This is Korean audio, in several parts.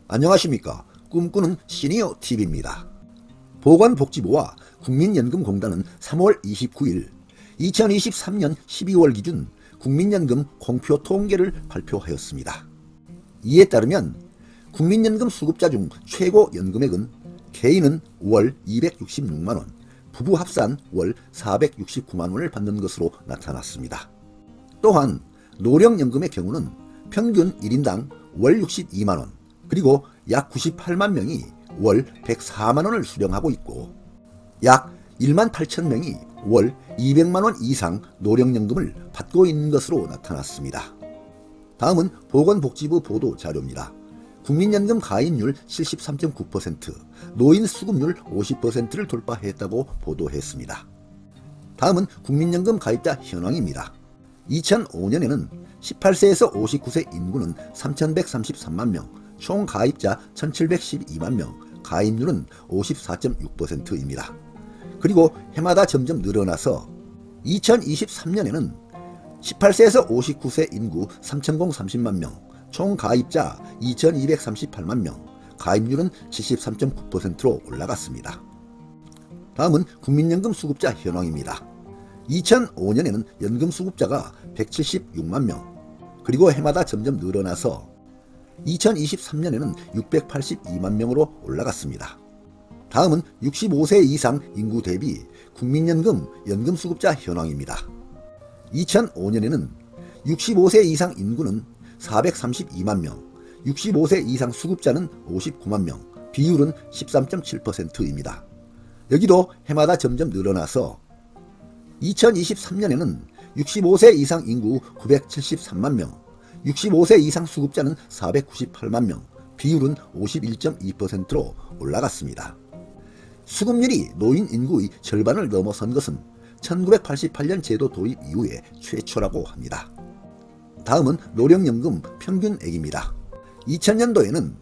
안녕하십니까. 꿈꾸는 시니어 TV입니다. 보건복지부와 국민연금공단은 3월 29일 2023년 12월 기준 국민연금 공표 통계를 발표하였습니다. 이에 따르면 국민연금 수급자 중 최고 연금액은 개인은 월 266만원, 부부 합산 월 469만원을 받는 것으로 나타났습니다. 또한 노령연금의 경우는 평균 1인당 월 62만원, 그리고 약 98만 명이 월 104만원을 수령하고 있고 약 1만 8천 명이 월 200만원 이상 노령연금을 받고 있는 것으로 나타났습니다. 다음은 보건복지부 보도 자료입니다. 국민연금 가입률 73.9%, 노인 수급률 50%를 돌파했다고 보도했습니다. 다음은 국민연금 가입자 현황입니다. 2005년에는 18세에서 59세 인구는 3,133만 명, 총 가입자 1,712만 명, 가입률은 54.6%입니다. 그리고 해마다 점점 늘어나서 2023년에는 18세에서 59세 인구 3,030만 명, 총 가입자 2,238만 명, 가입률은 73.9%로 올라갔습니다. 다음은 국민연금 수급자 현황입니다. 2005년에는 연금 수급자가 176만 명, 그리고 해마다 점점 늘어나서 2023년에는 682만 명으로 올라갔습니다. 다음은 65세 이상 인구 대비 국민연금 연금 수급자 현황입니다. 2005년에는 65세 이상 인구는 432만 명, 65세 이상 수급자는 59만 명, 비율은 13.7%입니다. 여기도 해마다 점점 늘어나서 2023년에는 65세 이상 인구 973만 명, 65세 이상 수급자는 498만 명, 비율은 51.2%로 올라갔습니다. 수급률이 노인 인구의 절반을 넘어선 것은 1988년 제도 도입 이후에 최초라고 합니다. 다음은 노령연금 평균액입니다. 2000년도에는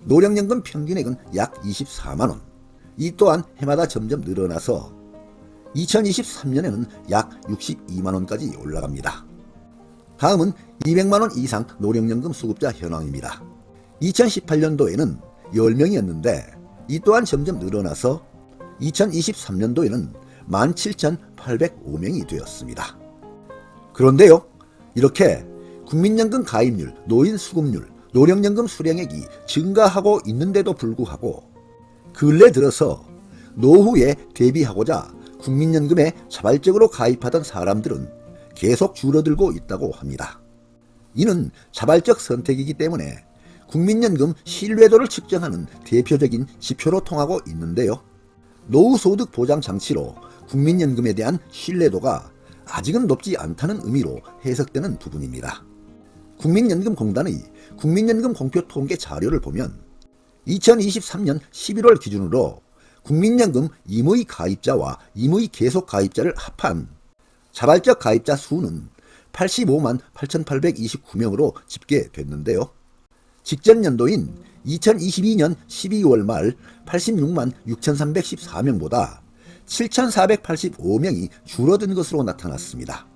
노령연금 평균액은 약 24만원, 이 또한 해마다 점점 늘어나서 2023년에는 약 62만원까지 올라갑니다. 다음은 200만원 이상 노령연금 수급자 현황입니다. 2018년도에는 10명이었는데 이 또한 점점 늘어나서 2023년도에는 17,805명이 되었습니다. 그런데요, 이렇게 국민연금 가입률, 노인 수급률, 노령연금 수령액이 증가하고 있는데도 불구하고 근래 들어서 노후에 대비하고자 국민연금에 자발적으로 가입하던 사람들은 계속 줄어들고 있다고 합니다. 이는 자발적 선택이기 때문에 국민연금 신뢰도를 측정하는 대표적인 지표로 통하고 있는데요. 노후소득 보장 장치로 국민연금에 대한 신뢰도가 아직은 높지 않다는 의미로 해석되는 부분입니다. 국민연금공단의 국민연금 공표 통계 자료를 보면 2023년 11월 기준으로 국민연금 임의 가입자와 임의 계속 가입자를 합한 자발적 가입자 수는 85만 8,829명으로 집계됐는데요. 직전 연도인 2022년 12월 말 86만 6,314명보다 7,485명이 줄어든 것으로 나타났습니다.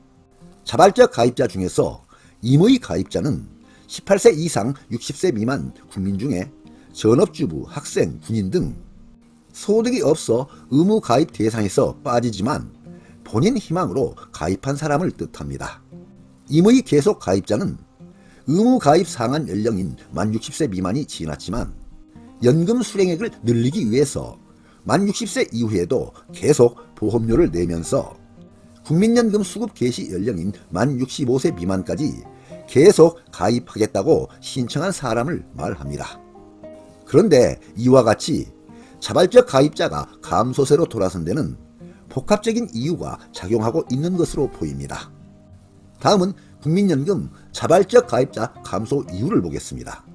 자발적 가입자 중에서 임의 가입자는 18세 이상 60세 미만 국민 중에 전업주부, 학생, 군인 등 소득이 없어 의무 가입 대상에서 빠지지만 본인 희망으로 가입한 사람을 뜻합니다. 임의 계속 가입자는 의무 가입 상한 연령인 만 60세 미만이 지났지만 연금 수령액을 늘리기 위해서 만 60세 이후에도 계속 보험료를 내면서 국민연금 수급 개시 연령인 만 65세 미만까지 계속 가입하겠다고 신청한 사람을 말합니다. 그런데 이와 같이 자발적 가입자가 감소세로 돌아선 데는 복합적인 이유가 작용하고 있는 것으로 보입니다. 다음은 국민연금 자발적 가입자 감소 이유를 보겠습니다.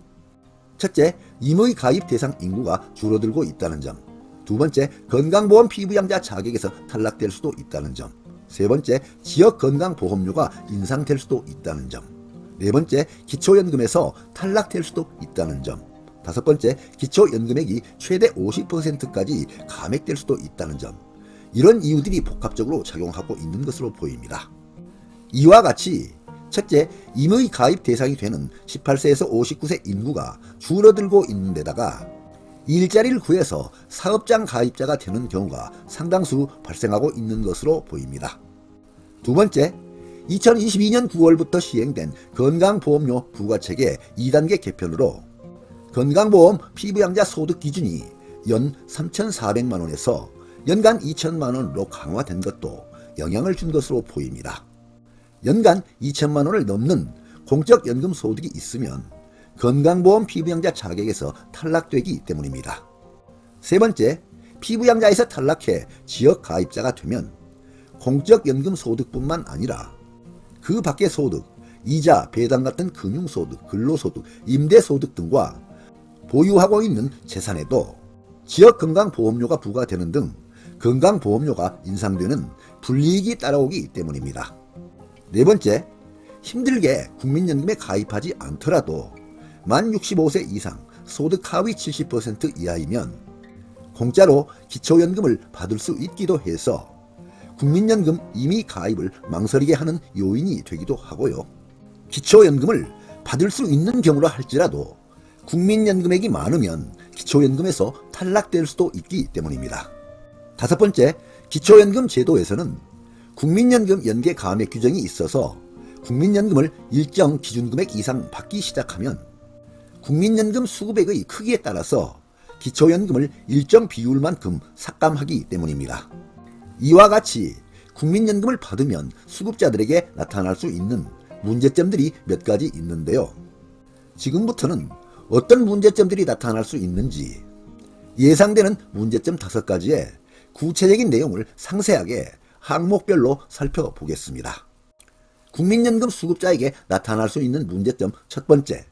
첫째, 임의 가입 대상 인구가 줄어들고 있다는 점. 두 번째, 건강보험 피부양자 자격에서 탈락될 수도 있다는 점. 세 번째, 지역 건강보험료가 인상될 수도 있다는 점. 네 번째, 기초연금에서 탈락될 수도 있다는 점. 다섯 번째, 기초연금액이 최대 50%까지 감액될 수도 있다는 점. 이런 이유들이 복합적으로 작용하고 있는 것으로 보입니다. 이와 같이 첫째, 임의 가입 대상이 되는 18세에서 59세 인구가 줄어들고 있는 데다가 일자리를 구해서 사업장 가입자가 되는 경우가 상당수 발생하고 있는 것으로 보입니다. 두 번째, 2022년 9월부터 시행된 건강보험료 부과체계 2단계 개편으로 건강보험 피부양자 소득 기준이 연 3,400만원에서 연간 2천만원으로 강화된 것도 영향을 준 것으로 보입니다. 연간 2천만원을 넘는 공적연금 소득이 있으면 건강보험 피부양자 자격에서 탈락되기 때문입니다. 세 번째, 피부양자에서 탈락해 지역가입자가 되면 공적연금 소득뿐만 아니라 그 밖의 소득, 이자, 배당 같은 금융소득, 근로소득, 임대소득 등과 보유하고 있는 재산에도 지역건강보험료가 부과되는 등 건강보험료가 인상되는 불이익이 따라오기 때문입니다. 네 번째, 힘들게 국민연금에 가입하지 않더라도 만 65세 이상 소득 하위 70% 이하이면 공짜로 기초연금을 받을 수 있기도 해서 국민연금 임의 가입을 망설이게 하는 요인이 되기도 하고요. 기초연금을 받을 수 있는 경우라 할지라도 국민연금액이 많으면 기초연금에서 탈락될 수도 있기 때문입니다. 다섯 번째, 기초연금 제도에서는 국민연금 연계 감액 규정이 있어서 국민연금을 일정 기준금액 이상 받기 시작하면 국민연금 수급액의 크기에 따라서 기초연금을 일정 비율만큼 삭감하기 때문입니다. 이와 같이 국민연금을 받으면 수급자들에게 나타날 수 있는 문제점들이 몇 가지 있는데요. 지금부터는 어떤 문제점들이 나타날 수 있는지 예상되는 문제점 5가지의 구체적인 내용을 상세하게 항목별로 살펴보겠습니다. 국민연금 수급자에게 나타날 수 있는 문제점 첫 번째,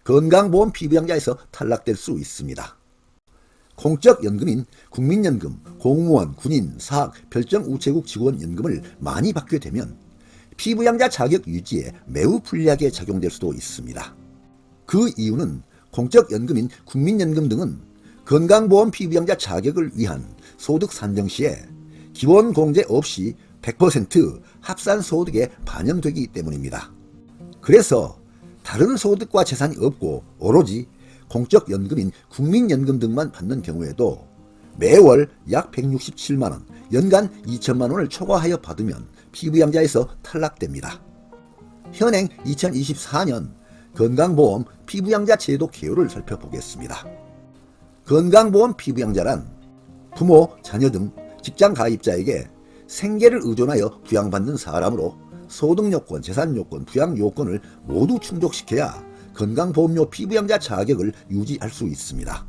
건강보험 피부양자에서 탈락될 수 있습니다. 공적연금인 국민연금, 공무원, 군인, 사학, 별정우체국 직원연금을 많이 받게 되면 피부양자 자격 유지에 매우 불리하게 작용될 수도 있습니다. 그 이유는 공적연금인 국민연금 등은 건강보험 피부양자 자격을 위한 소득 산정 시에 기본공제 없이 100% 합산소득에 반영되기 때문입니다. 그래서 다른 소득과 재산이 없고 오로지 공적연금인 국민연금 등만 받는 경우에도 매월 약 167만원, 연간 2천만원을 초과하여 받으면 피부양자에서 탈락됩니다. 현행 2024년 건강보험 피부양자 제도 개요를 살펴보겠습니다. 건강보험 피부양자란 부모, 자녀 등 직장가입자에게 생계를 의존하여 부양받는 사람으로 소득요건, 재산요건, 부양요건을 모두 충족시켜야 건강보험료 피부양자 자격을 유지할 수 있습니다.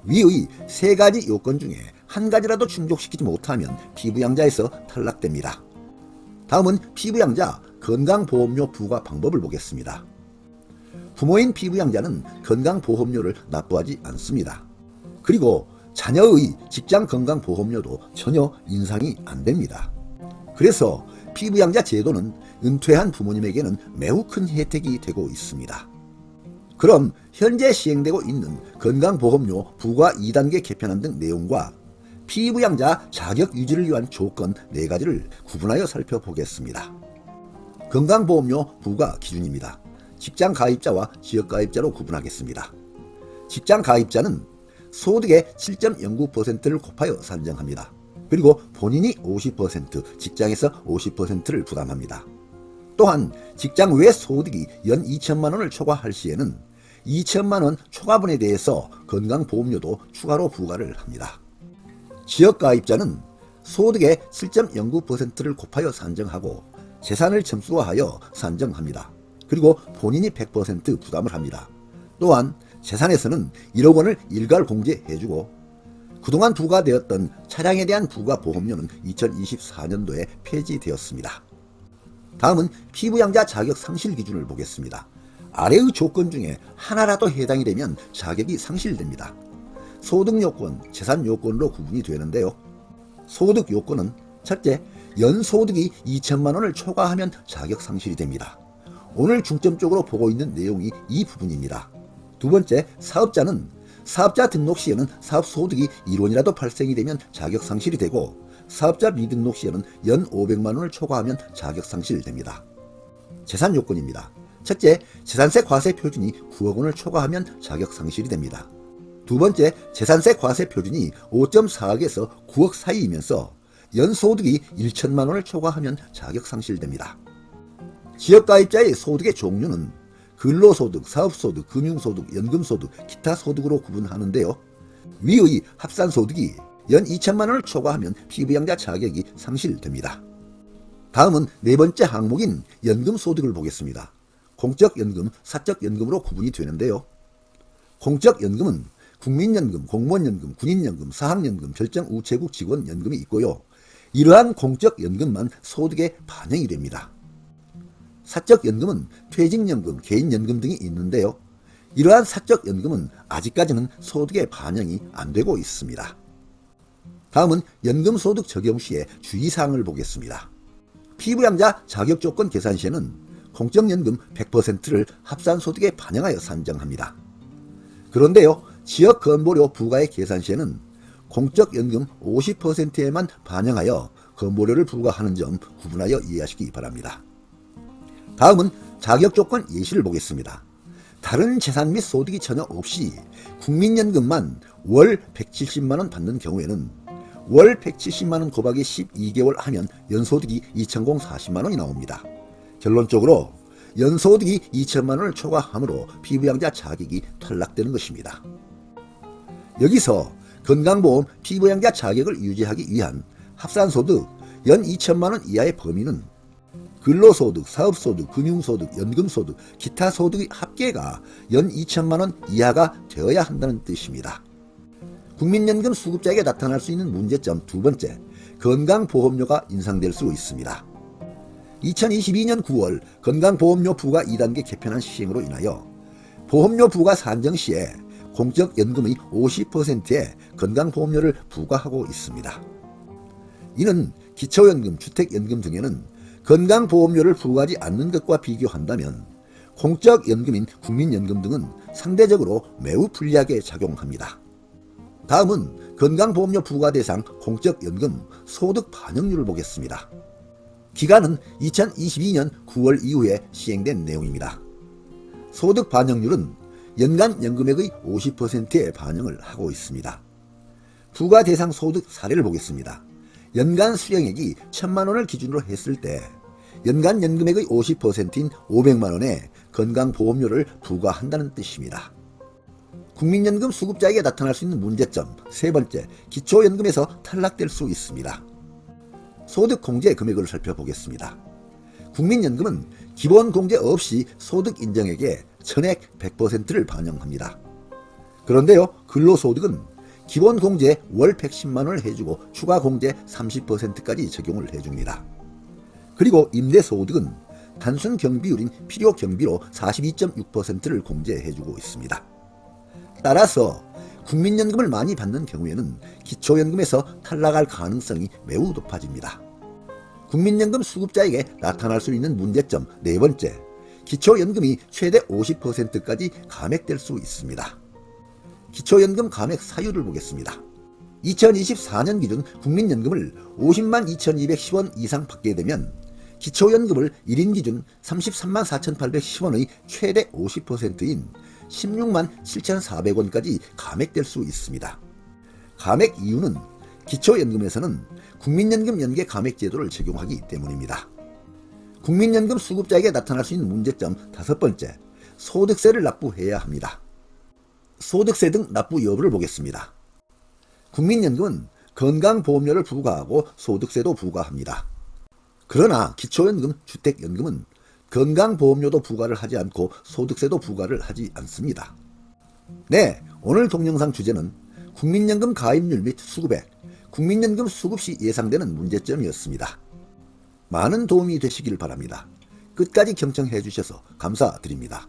위의 3가지 요건 중에 한 가지라도 충족시키지 못하면 피부양자에서 탈락됩니다. 다음은 피부양자 건강보험료 부과 방법을 보겠습니다. 부모인 피부양자는 건강보험료를 납부하지 않습니다. 그리고 자녀의 직장건강보험료도 전혀 인상이 안 됩니다. 그래서 피부양자 제도는 은퇴한 부모님에게는 매우 큰 혜택이 되고 있습니다. 그럼 현재 시행되고 있는 건강보험료 부과 2단계 개편안 등 내용과 피부양자 자격 유지를 위한 조건 4가지를 구분하여 살펴보겠습니다. 건강보험료 부과 기준입니다. 직장가입자와 지역가입자로 구분하겠습니다. 직장가입자는 소득의 7.09%를 곱하여 산정합니다. 그리고 본인이 50%, 직장에서 50%를 부담합니다. 또한 직장 외 소득이 연 2천만원을 초과할 시에는 2천만원 초과분에 대해서 건강보험료도 추가로 부과를 합니다. 지역가입자는 소득의 7.09%를 곱하여 산정하고 재산을 점수화하여 산정합니다. 그리고 본인이 100% 부담을 합니다. 또한 재산에서는 1억 원을 일괄 공제해주고 그동안 부과되었던 차량에 대한 부가 보험료는 2024년도에 폐지되었습니다. 다음은 피부양자 자격 상실 기준을 보겠습니다. 아래의 조건 중에 하나라도 해당이 되면 자격이 상실됩니다. 소득 요건, 재산 요건으로 구분이 되는데요. 소득 요건은 첫째, 연소득이 2천만 원을 초과하면 자격 상실이 됩니다. 오늘 중점적으로 보고 있는 내용이 이 부분입니다. 두 번째, 사업자는 사업자 등록 시에는 사업 소득이 1원이라도 발생이 되면 자격 상실이 되고 사업자 미등록 시에는 연 500만 원을 초과하면 자격 상실됩니다. 재산 요건입니다. 첫째, 재산세 과세 표준이 9억 원을 초과하면 자격 상실이 됩니다. 두 번째, 재산세 과세 표준이 5.4억에서 9억 사이이면서 연소득이 1천만 원을 초과하면 자격 상실됩니다. 지역가입자의 소득의 종류는 근로소득, 사업소득, 금융소득, 연금소득, 기타 소득으로 구분하는데요. 위의 합산소득이 연 2천만 원을 초과하면 피부양자 자격이 상실됩니다. 다음은 네 번째 항목인 연금소득을 보겠습니다. 공적연금, 사적연금으로 구분이 되는데요. 공적연금은 국민연금, 공무원연금, 군인연금, 사학연금, 별정우체국 직원연금이 있고요. 이러한 공적연금만 소득에 반영이 됩니다. 사적연금은 퇴직연금, 개인연금 등이 있는데요. 이러한 사적연금은 아직까지는 소득에 반영이 안 되고 있습니다. 다음은 연금소득 적용 시의 주의사항을 보겠습니다. 피부양자 자격조건 계산 시에는 공적연금 100%를 합산소득에 반영하여 산정합니다. 그런데요, 지역건보료 부과의 계산 시에는 공적연금 50%에만 반영하여 건보료를 부과하는 점 구분하여 이해하시기 바랍니다. 다음은 자격조건 예시를 보겠습니다. 다른 재산 및 소득이 전혀 없이 국민연금만 월 170만원 받는 경우에는 월 170만원 곱하기 12개월 하면 연소득이 2,040만원이 나옵니다. 결론적으로 연소득이 2천만원을 초과하므로 피부양자 자격이 탈락되는 것입니다. 여기서 건강보험 피부양자 자격을 유지하기 위한 합산소득 연 2천만원 이하의 범위는 근로소득, 사업소득, 금융소득, 연금소득, 기타 소득의 합계가 연 2천만원 이하가 되어야 한다는 뜻입니다. 국민연금 수급자에게 나타날 수 있는 문제점 두 번째, 건강보험료가 인상될 수 있습니다. 2022년 9월 건강보험료 부과 2단계 개편안 시행으로 인하여 보험료 부과 산정 시에 공적연금의 50%의 건강보험료를 부과하고 있습니다. 이는 기초연금, 주택연금 등에는 건강보험료를 부과하지 않는 것과 비교한다면 공적연금인 국민연금 등은 상대적으로 매우 불리하게 작용합니다. 다음은 건강보험료 부과 대상 공적연금 소득 반영률을 보겠습니다. 기간은 2022년 9월 이후에 시행된 내용입니다. 소득 반영률은 연간 연금액의 50%에 반영을 하고 있습니다. 부과 대상 소득 사례를 보겠습니다. 연간 수령액이 1,000만 원을 기준으로 했을 때 연간 연금액의 50%인 500만 원의 건강보험료를 부과한다는 뜻입니다. 국민연금 수급자에게 나타날 수 있는 문제점 세 번째, 기초연금에서 탈락될 수 있습니다. 소득 공제 금액을 살펴보겠습니다. 국민연금은 기본 공제 없이 소득 인정액의 전액 100%를 반영합니다. 그런데요, 근로소득은 기본 공제 월 110만 원을 해주고 추가 공제 30%까지 적용을 해줍니다. 그리고 임대소득은 단순 경비율인 필요 경비로 42.6%를 공제해주고 있습니다. 따라서 국민연금을 많이 받는 경우에는 기초연금에서 탈락할 가능성이 매우 높아집니다. 국민연금 수급자에게 나타날 수 있는 문제점 네 번째, 기초연금이 최대 50%까지 감액될 수 있습니다. 기초연금 감액 사유를 보겠습니다. 2024년 기준 국민연금을 50만 2,210원 이상 받게 되면 기초연금을 1인 기준 33만 4,810원의 최대 50%인 16만 7,400원까지 감액될 수 있습니다. 감액 이유는 기초연금에서는 국민연금 연계 감액 제도를 적용하기 때문입니다. 국민연금 수급자에게 나타날 수 있는 문제점 다섯 번째, 소득세를 납부해야 합니다. 소득세 등 납부 여부를 보겠습니다. 국민연금은 건강보험료를 부과하고 소득세도 부과합니다. 그러나 기초연금, 주택연금은 건강보험료도 부과를 하지 않고 소득세도 부과를 하지 않습니다. 네, 오늘 동영상 주제는 국민연금 가입률 및 수급액, 국민연금 수급 시 예상되는 문제점이었습니다. 많은 도움이 되시길 바랍니다. 끝까지 경청해 주셔서 감사드립니다.